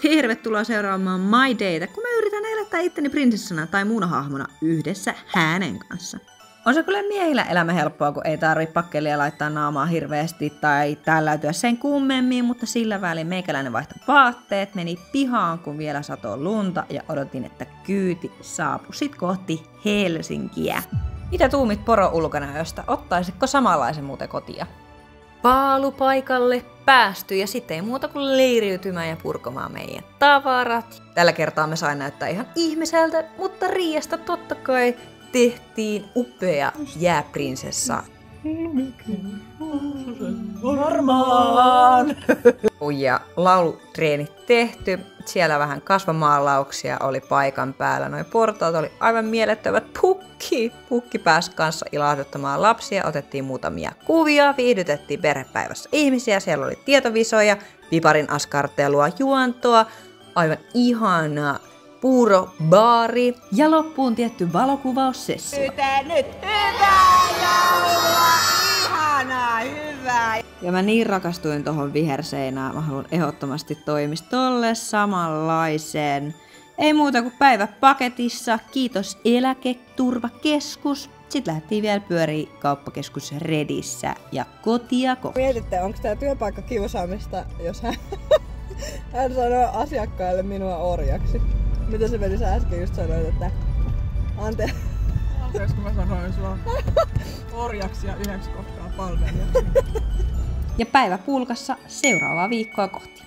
Tervetuloa seuraamaan My Dayta, kun mä yritän elättää itteni prinsessana tai muuna hahmona yhdessä hänen kanssa. On se kyllä miehillä elämä helppoa, kun ei tarvitse pakkelia laittaa naamaa hirveästi tai tälläytyä sen kummemmin, mutta sillä välin meikäläinen vaihtoi vaatteet, meni pihaan, kun vielä satoi lunta ja odotin, että kyyti saapui sit kohti Helsinkiä. Mitä tuumit poro-ulkonäöstä? Ottaisitko samanlaisen muuten kotia? Paalupaikalle päästy ja sitten ei muuta kuin leiriytymään ja purkamaan meidän tavarat. Tällä kertaa me sain näyttää ihan ihmiseltä, mutta Riiasta totta kai tehtiin upea jääprinsessa. Varmaan! Ja laulutreenit tehty. Siellä vähän kasvamaalauksia oli paikan päällä. Noi portaat oli aivan mielettömät. Pukki pääsi kanssa ilahduttamaan lapsia. Otettiin muutamia kuvia, viihdytettiin perhepäivässä ihmisiä. Siellä oli tietovisoja, piparin askartelua, juontoa. Aivan ihanaa puurobaari. Ja loppuun tietty valokuvaussessio. Nyt hyvää joulua! Ihanaa, hyvää! Ja mä niin rakastuin tohon viherseinään. Mä haluan ehdottomasti toimistolle samanlaisen. Ei muuta kuin päivä paketissa. Kiitos Eläketurvakeskus. Sitten lähdettiin vielä pyörii kauppakeskus Redissä ja kotia kohti. Mietitte, onko tää työpaikka kiusaamista, jos hän sanoo asiakkaille minua orjaksi? Mitä se meni, sä äsken just sanoit, että anteeksi kun mä sanoin sua orjaksi ja yhdeksi kohtaa palvelijaksi. Ja päivä pulkassa seuraavaa viikkoa kohti.